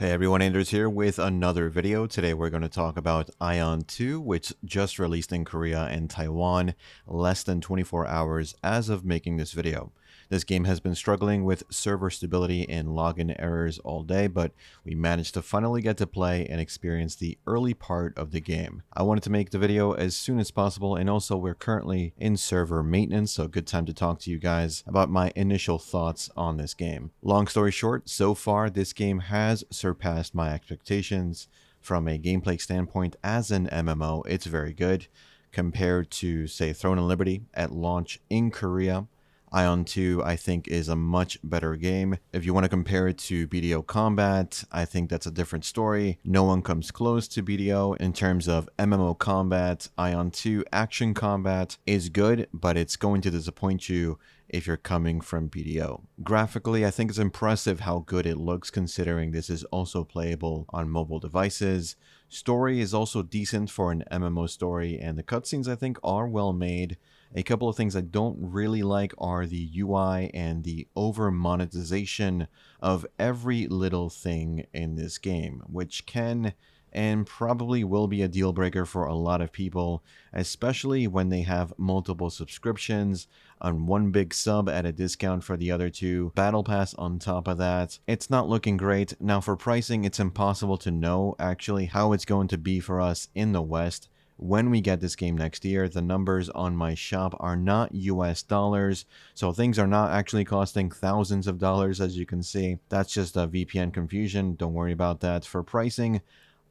Hey everyone, Anders here with another video. Today we're going to talk about Aion 2, which just released in Korea and Taiwan less than 24 hours as of making this video. This game has been struggling with server stability and login errors all day, but we managed to finally get to play and experience the early part of the game. I wanted to make the video as soon as possible, and also we're currently in server maintenance, so good time to talk to you guys about my initial thoughts on this game. Long story short, so far this game has surpassed my expectations. From a gameplay standpoint, as an MMO, it's very good. Compared to, say, Throne and Liberty at launch in Korea, Aion 2, I think, is a much better game. If you want to compare it to BDO Combat, I think that's a different story. No one comes close to BDO in terms of MMO combat. Aion 2 action combat is good, but it's going to disappoint you if you're coming from BDO. Graphically, I think it's impressive how good it looks considering this is also playable on mobile devices. Story is also decent for an MMO story, and the cutscenes I think are well made. A couple of things I don't really like are the UI and the over monetization of every little thing in this game, which can and probably will be a deal breaker for a lot of people, especially when they have multiple subscriptions on one big sub at a discount for the other two, battle pass on top of that. It's not looking great. Now for pricing, it's impossible to know actually how it's going to be for us in the West. When we get this game next year, the numbers on my shop are not US dollars, so things are not actually costing thousands of dollars, as you can see. That's just a VPN confusion, don't worry about that. For pricing,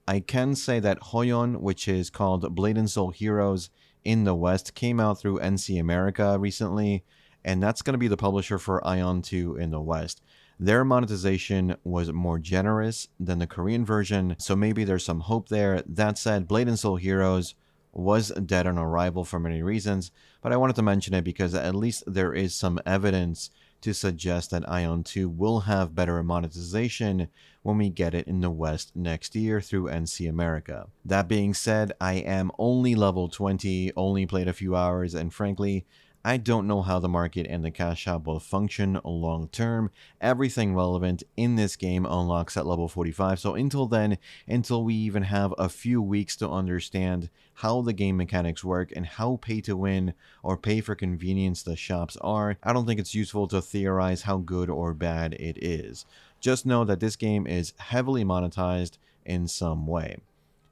I can say that Hoyeon, which is called Blade and Soul Heroes in the West, came out through NC America recently, and that's going to be the publisher for Aion 2 in the West. Their monetization was more generous than the Korean version, so maybe there's some hope there. That said, Blade and Soul Heroes was dead on arrival for many reasons, but I wanted to mention it because at least there is some evidence to suggest that Aion 2 will have better monetization when we get it in the West next year through NC America. That being said, I am only level 20, only played a few hours, and frankly, I don't know how the market and the cash shop will function long term. Everything relevant in this game unlocks at level 45, so until then, until we even have a few weeks to understand how the game mechanics work and how pay to win or pay for convenience the shops are, I don't think it's useful to theorize how good or bad it is. Just know that this game is heavily monetized in some way.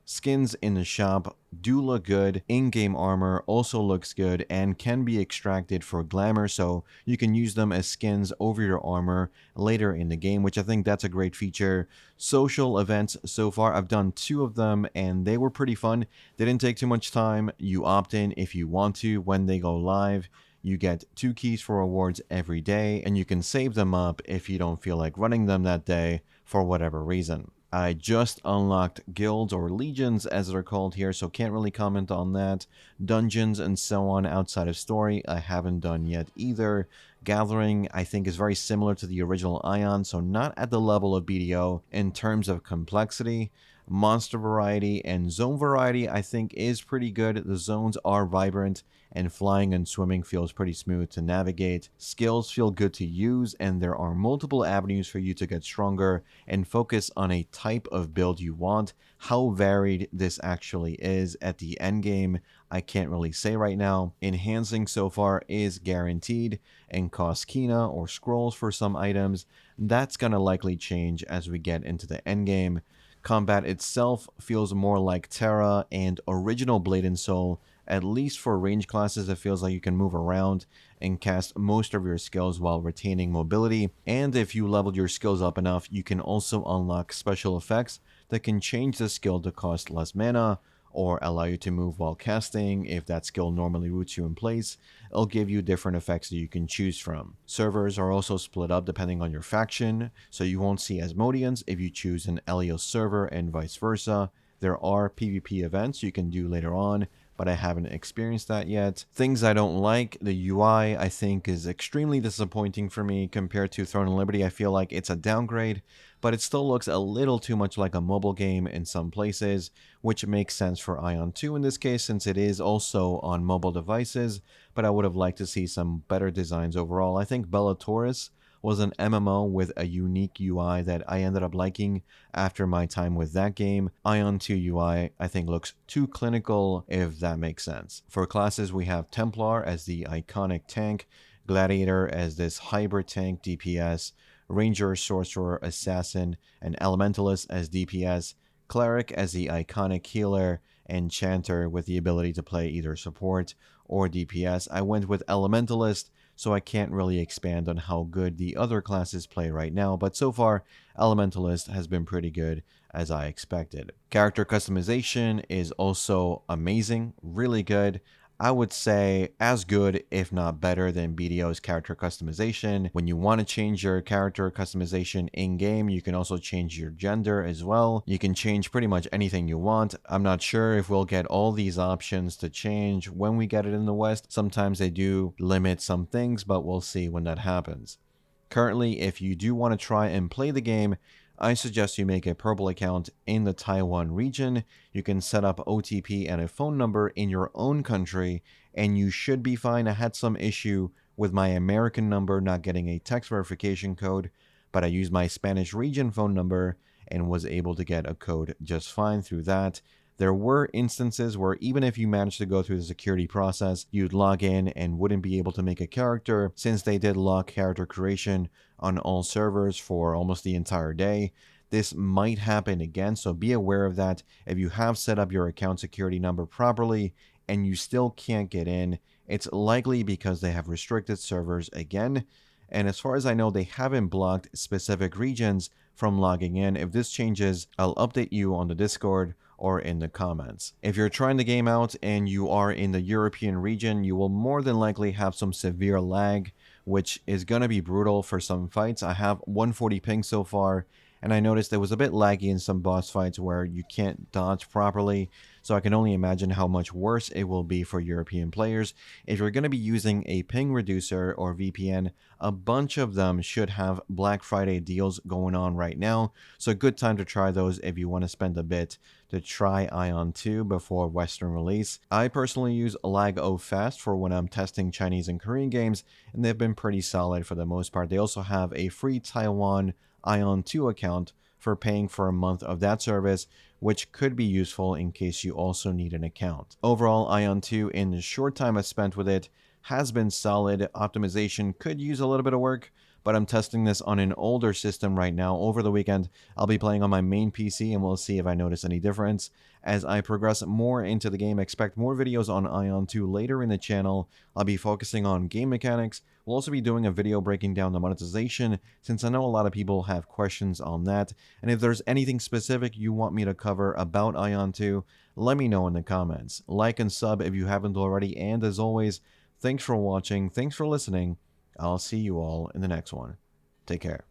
Skins in the shop do look good, in-game armor also looks good and can be extracted for glamour, so you can use them as skins over your armor later in the game, which I think that's a great feature. Social events so far, I've done 2 of them and they were pretty fun. They didn't take too much time. You opt in if you want to when they go live. You get 2 keys for rewards every day, and you can save them up if you don't feel like running them that day for whatever reason. I just unlocked guilds or legions as they're called here, so can't really comment on that. Dungeons and so on outside of story, I haven't done yet either. Gathering, I think, is very similar to the original Aion, so not at the level of BDO in terms of complexity. Monster variety and zone variety, I think, is pretty good. The zones are vibrant and flying and swimming feels pretty smooth to navigate. Skills feel good to use, and there are multiple avenues for you to get stronger and focus on a type of build you want. How varied this actually is at the end game, I can't really say right now. Enhancing so far is guaranteed and costs Kina or scrolls for some items. That's gonna likely change as we get into the end game. Combat itself feels more like Terra and original Blade and Soul. At least for range classes, it feels like you can move around and cast most of your skills while retaining mobility. And if you leveled your skills up enough, you can also unlock special effects that can change the skill to cost less mana or allow you to move while casting. If that skill normally roots you in place, it'll give you different effects that you can choose from. Servers are also split up depending on your faction, so you won't see Asmodeans if you choose an Elios server and vice versa. There are PvP events you can do later on, but I haven't experienced that yet. Things I don't like, the UI I think is extremely disappointing for me compared to Throne and Liberty. I feel like it's a downgrade, but it still looks a little too much like a mobile game in some places, which makes sense for Aion 2 in this case since it is also on mobile devices, but I would have liked to see some better designs overall. I think Bella Taurus was an MMO with a unique UI that I ended up liking after my time with that game. Aion 2 UI, I think, looks too clinical, if that makes sense. For classes, we have Templar as the iconic tank, Gladiator as this hybrid tank DPS, Ranger, Sorcerer, Assassin, and Elementalist as DPS, Cleric as the iconic healer, and Chanter with the ability to play either support or DPS. I went with Elementalist, so I can't really expand on how good the other classes play right now, but so far, Elementalist has been pretty good as I expected. Character customization is also amazing, really good. I would say as good, if not better, than BDO's character customization. When you want to change your character customization in-game, you can also change your gender as well. You can change pretty much anything you want. I'm not sure if we'll get all these options to change when we get it in the West. Sometimes they do limit some things, but we'll see when that happens. Currently, if you do want to try and play the game, I suggest you make a purple account in the Taiwan region. You can set up OTP and a phone number in your own country, and you should be fine. I had some issue with my American number not getting a text verification code, but I used my Spanish region phone number and was able to get a code just fine through that. There were instances where even if you managed to go through the security process, you'd log in and wouldn't be able to make a character, since they did lock character creation on all servers for almost the entire day. This might happen again, so be aware of that. If you have set up your account security number properly and you still can't get in, it's likely because they have restricted servers again. And as far as I know, they haven't blocked specific regions from logging in. If this changes, I'll update you on the Discord or in the comments. If you're trying the game out and you are in the European region, you will more than likely have some severe lag, which is going to be brutal for some fights. I have 140 ping so far, and I noticed it was a bit laggy in some boss fights where you can't dodge properly, so I can only imagine how much worse it will be for European players. If you're going to be using a ping reducer or VPN, a bunch of them should have Black Friday deals going on right now, so a good time to try those if you want to spend a bit to try Aion 2 before Western release. I personally use LagoFast for when I'm testing Chinese and Korean games, and they've been pretty solid for the most part. They also have a free Taiwan Aion 2 account for paying for a month of that service, which could be useful in case you also need an account. Overall, Aion 2, in the short time I've spent with it, has been solid. Optimization could use a little bit of work, but I'm testing this on an older system right now. Over the weekend, I'll be playing on my main PC, and we'll see if I notice any difference. As I progress more into the game, expect more videos on Aion 2 later in the channel. I'll be focusing on game mechanics. We'll also be doing a video breaking down the monetization, since I know a lot of people have questions on that. And if there's anything specific you want me to cover about Aion 2, let me know in the comments. Like and sub if you haven't already, and as always, thanks for watching, thanks for listening. I'll see you all in the next one. Take care.